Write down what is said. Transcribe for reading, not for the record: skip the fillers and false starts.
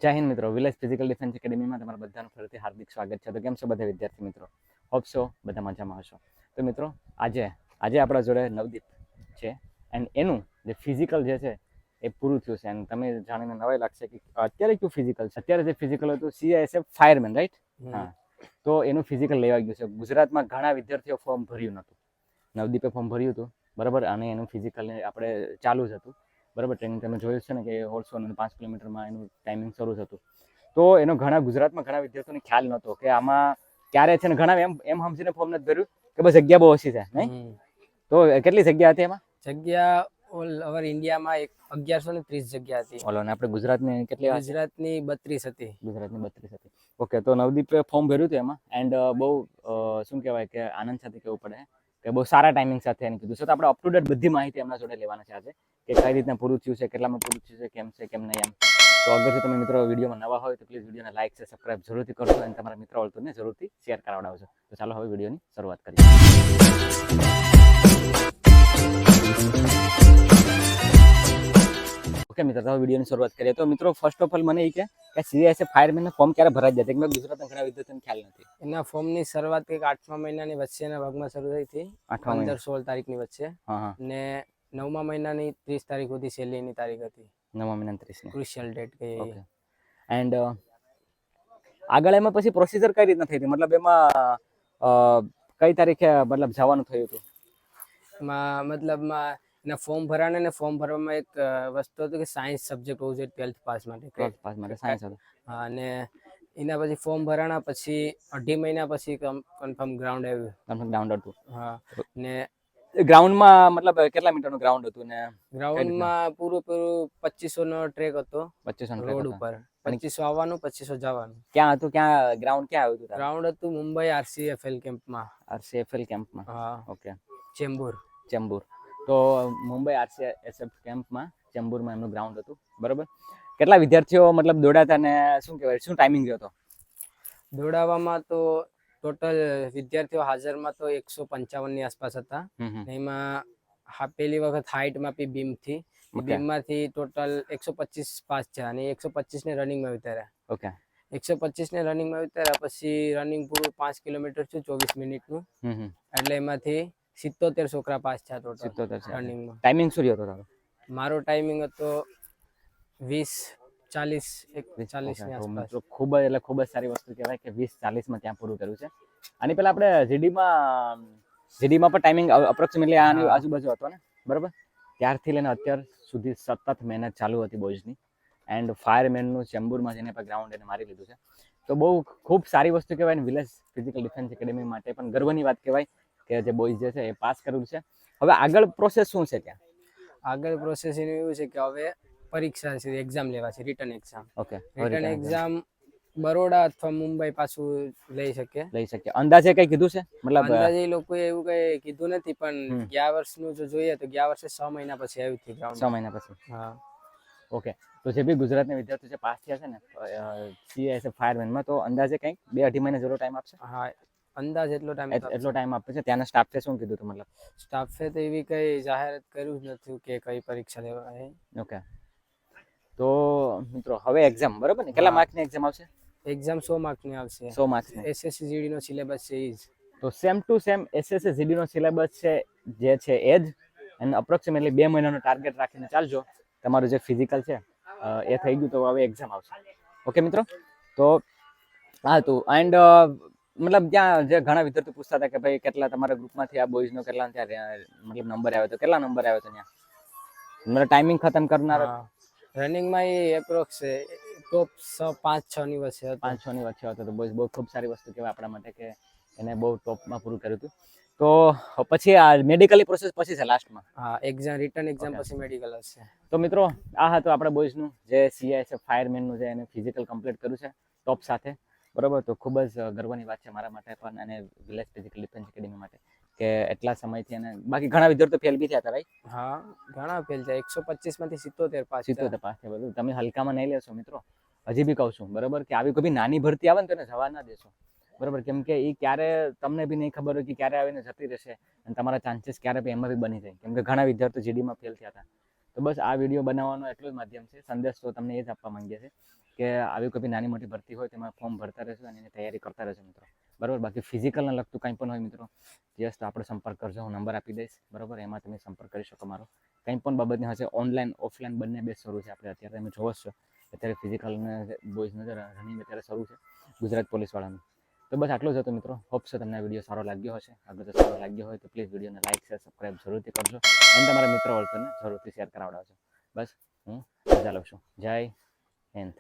જય હિન્દ મિત્રો, village physical defence એકેડેમીમાં તમારા બધાનું ફરીથી હાર્દિક સ્વાગત છે. તો કેમ છો બધા વિદ્યાર્થી મિત્રો? હોપ સો બધા મજામાં હશો. તો મિત્રો આજે આપણા જોડે નવદીપ છે એન્ડ એનું જે ફિઝિકલ જે છે એ પૂરું થયું છે. એન્ડ તમે જાણીને નવાઈ લાગશે કે અત્યારે કયું ફિઝિકલ છે. અત્યારે જે ફિઝિકલ હતું CISF ફાયરમેન, રાઈટ? હા. તો એનું ફિઝિકલ લેવા ગયું છે. ગુજરાતમાં ઘણા વિદ્યાર્થીઓ ફોર્મ ભર્યું નહોતું. નવદીપે ફોર્મ ભર્યું હતું, બરાબર, અને એનું ફિઝિકલ આપણે ચાલુ જ હતું, બરાબર. ટ્રેનિંગ તમે જોયું છે ને કે 150 અને 5 કિલોમીટરમાં એનું ટાઈમિંગ શરૂ થતું. તો એનો ગુજરાતમાં ઘણા વિદ્યાર્થીઓને ખ્યાલ નહોતો કે આમાં ક્યારે છે ને ઘણા એમ સમજીને ફોર્મ નથી ભર્યું કે બસ જગ્યા બહુ ઓછી છે, નહીં? તો કેટલી જગ્યા હતી એમાં? જગ્યા ઓલ ઓવર ઇન્ડિયામાં 1130 જગ્યા હતી. ઓલો ને આપણે ગુજરાતની કેટલી? ગુજરાતની 32 હતી. ગુજરાતની 32 હતી. ઓકે, તો નવદીપે ફોર્મ ભર્યું હતું એમાં એન્ડ બહુ શું કહેવાય કે આનંદ સાથે કહેવું પડે કે બહુ સારા ટાઈમિંગ સાથે એને કીધું છે. તો આપણે અપ ટુ ડેટ બધી માહિતી એમના જોડે લેવાના છે આજે, કે કઈ રીતના પૂરું થયું છે, કેટલામાં પૂરું થયું છે, કેમ નહીં એમ. તો અગર જો તમે મિત્રો વિડીયોમાં નવા હોય તો પ્લીઝ વિડીયોને લાઈક છે, સબસ્ક્રાઇબ જરૂરથી કરજો અને તમારા મિત્રો વર્તુળને જરૂરથી શેર કરાવડાવજો. તો ચાલો હવે વિડીયોની શરૂઆત કરીએ. ઓકે મિત્રો, તો વિડીયોની શરૂઆત કરીએ. તો મિત્રો ફર્સ્ટ ઓફ ઓલ મને એ કે CISF ફાયરમેનનું ફોર્મ ક્યારે ભરાઈ જાય? કે ગુજરાતના ઘણા વિદ્યાર્થીઓને ખ્યાલ નથી. એના ફોર્મની શરૂઆત કંઈક 8મા મહિનાની વચ્ચેના ભાગમાં શરૂ થઈ હતી, 15-16 તારીખની વચ્ચે. ને 9મા મહિનાની 30 તારીખ સુધી છેલ્લીની તારીખ હતી. 9મા મહિનાની 30 ક્રુશિયલ ડેટ કે. એન્ડ આગળ એમાં પછી પ્રોસિજર કઈ રીતના થઈ હતી? મતલબ એમાં કઈ તારીખે મતલબ જવાનું થયું હતું? મતલબમાં એના ફોર્મ ભરાને ને ફોર્મ ભરવામાં એક વસ્તુ હતું કે સાયન્સ સબ્જેક્ટ હોવું જોઈએ 12th પાસ માટે. 12th પાસ માટે સાયન્સ હતું. હા, અને એના પછી ફોર્મ ભરાણા પછી 2.5 મહિના પછી કન્ફર્મ ગ્રાઉન્ડ આવ્યું. કન્ફર્મ ગ્રાઉન્ડ હતું. હા, ને ગ્રાઉન્ડમાં મતલબ કેટલા મીટરનું ગ્રાઉન્ડ હતું? ને ગ્રાઉન્ડમાં પૂરું 2500 નો ટ્રેક હતો. 2500 રોડ ઉપર 2500 આવવાનું, 2500 જવાનું. ક્યાં હતું? ક્યાં ગ્રાઉન્ડ ક્યાં આવ્યું હતું? ગ્રાઉન્ડ હતું મુંબઈ RCFL કેમ્પમાં. RCFL કેમ્પમાં? હા. ઓકે. ચેમ્બુર. તો મુંબઈ RCFL કેમ્પમાં ચેમ્બુરમાં એમનું ગ્રાઉન્ડ હતું, બરાબર. કેટલા વિદ્યાર્થીઓ મતલબ દોડ્યા હતા ને શું કહેવાય, શું ટાઈમિંગ રહ્યો હતો? દોડાવવામાં તો ટોટલ વિદ્યાર્થીઓ હાજરમાં તો 155 ની આસપાસ હતા. એમાં પહેલી વખત હાઈટ માપી બીમથી. બીમમાંથી ટોટલ 125 પાસ છે અને 125 ને રનિંગમાં ઉતાર્યા. ઓકે. 125 ને રનિંગમાં ઉતાર્યા પછી રનિંગ પૂરું 5 કિલોમીટર છે 24 મિનિટનું. એટલે એમાંથી 77 છોકરા પાસ થયા ટોટલ. 77 રનિંગમાં. ટાઈમિંગ શું રહ્યો હતો તારો? મારો ટાઈમિંગ હતો 20:40 ની આસપાસ. ખૂબ જ સારી વસ્તુ કહેવાય કે 20:40 માં ત્યાં પૂરું કર્યું છે. આની પહેલા આપણે જીડીમાં પણ ટાઈમિંગ અપ્રોક્સિમેટલી આની આજુબાજુ હતો ને, બરાબર. ત્યારથી લઈને અત્યાર સુધી સતત મહેનત ચાલુ હતી બોયઝની. એન્ડ ફાયરમેનનું ચેમ્બુરમાં જઈને પણ ગ્રાઉન્ડ એને મારી લીધું છે. તો બહુ ખૂબ સારી વસ્તુ કહેવાય ને વિલેજ ફિઝિકલ ડિફેન્સ એકેડેમી માટે પણ ગર્વની વાત કહેવાય કે જે બોયઝ જે છે એ પાસ કરેલું છે. હવે આગળ પ્રોસેસ શું છે ત્યાં? આગળ પ્રોસેસ એવું છે કે હવે પરીક્ષા છે, એક્ઝામ લેવા છે, written exam. Okay. Written exam Baroda અથવા મુંબઈ પાછું લઈ શકે. અંદાજે કઈ કીધું છે? મતલબ અંદાજે લોકોએ એવું કઈ કીધું નથી, પણ ગયા વર્ષનું જો જોઈએ તો ગયા વર્ષે 6 મહિના પછી આવ્યું હતું ગ્રાઉન્ડ. 6 મહિના પછી. હા. ઓકે. તો જે બી ગુજરાતના વિદ્યાર્થીઓ છે પાસ થયા છે ને CISF ફાયરમેનમાં, તો અંદાજે કંઈક 2-2.5 મહિના જેટલો ટાઈમ આપશે? હા, અંદાજ એટલો ટાઈમ આપે છે. ત્યાંના સ્ટાફે શું કીધું હતું? મતલબ સ્ટાફે તો એવી કઈ જાહેરાત કર્યું જ નથી કે કઈ પરીક્ષા લેવાય. ઓકે. તો મિત્રો હવે એક્ઝામ, બરાબર ને? કેટલા માર્કની એક્ઝામ આવશે? એક્ઝામ 100 માર્કની આવશે. 100 માર્કની. SSC GD નો સિલેબસ છે ઈ જ. તો same to same SSC GD નો સિલેબસ છે જે છે એ જ. અને અપ્રોક્સિમેટલી 2 મહિનાનો ટાર્ગેટ રાખીને ચાલજો. તમારું જે ફિઝિકલ છે એ થઈ ગયું તો હવે એક્ઝામ આવશે. ઓકે મિત્રો, તો હા તો એન્ડ મતલબ ત્યાં જે ઘણા વિદ્યાર્થીઓ પૂછતા હતા કે ભાઈ કેટલા તમારા ગ્રુપમાંથી આ બોયઝનો કેટલા ત્યાં મતલબ નંબર આવ્યો તો કેટલા નંબર આવ્યો તો ત્યાં મતલબ ટાઈમિંગ ખતમ કરનાર? રનિંગમાં એ એપ્રોક્સ ટોપ 5-6 ની વચ્ચે હતો. 5-6 ની વચ્ચે હતો. તો બહુ ખૂબ સારી વસ્તુ કહેવાય આપણા માટે કે એને બહુ ટોપમાં પૂરું કર્યું હતું. તો પછી આ મેડિકલી પ્રોસેસ પછી છે લાસ્ટમાં? હા, એક્ઝામ રિટર્ન એક્ઝામ પછી મેડિકલ હશે. તો મિત્રો આ હતું આપણા બોયઝનું જે CISF ફાયરમેનનું જે એને ફિઝિકલ કમ્પ્લીટ કર્યું છે ટોપ સાથે, બરાબર. તો ખૂબ જ ગર્વની વાત છે મારા માટે પણ અને વિલેજ ફિઝિકલ ડિફેન્સ એકેડેમી માટે કે એટલા સમયથી એને બાકી ઘણા વિદ્યાર્થીઓ ફેલ બી થયા હતા, રાઈટ? હા, ઘણા ફેલ થયા. 125 માંથી 77 પાસ. 77 પાસ થયા. બધું તમે હલકામાં નહીં લેશો મિત્રો. હજી બી કહું છું, બરાબર, કે આવી કોઈ નાની ભરતી આવે ને તો એને જવા ના દેશો, બરાબર. કેમ કે એ ક્યારે તમને બી નહીં ખબર હોય કે ક્યારે આવીને જતી રહેશે અને તમારા ચાન્સીસ ક્યારે બી એમાં બી બની જાય. કેમ કે ઘણા વિદ્યાર્થીઓ GDમાં ફેલ થયા હતા. તો બસ આ વિડીયો બનાવવાનો એટલો જ માધ્યમ છે, સંદેશ તો તમને એ જ આપવા માંગીએ છીએ કે આવી કોઈ બી નાની મોટી ભરતી હોય તેમાં ફોર્મ ભરતા રહેશો અને એની તૈયારી કરતા રહેશો મિત્રો. બરાબર. બાકી ફિઝિકલને લગતું કંઈ પણ હોય મિત્રો, જસ્ટ આપણે સંપર્ક કરજો, હું નંબર આપી દઈશ. બરાબર. એમાં તમે સંપર્ક કરી શકો મારો. કંઈ પણ બાબતની હશે, ઓનલાઈન ઓફલાઈન બંને બેચ શરૂ છે આપણે અત્યારે. તમે જોવો છો અત્યારે ફિઝિકલને બોયઝને રનિંગ અત્યારે શરૂ છે ગુજરાત પોલીસવાળાનું. તો બસ આટલું જ હતું મિત્રો. હોપ છો તમને આ વિડીયો સારો લાગ્યો હશે. અગર જો સારો લાગ્યો હોય તો પ્લીઝ વિડીયોને લાઈક શેર સબસ્ક્રાઈબ જરૂરથી કરજો અને તમારા મિત્રો વર્તુળને જરૂરથી શેર કરાવડાવજો. બસ હું રજા લઉં છું. જય હિન્દ.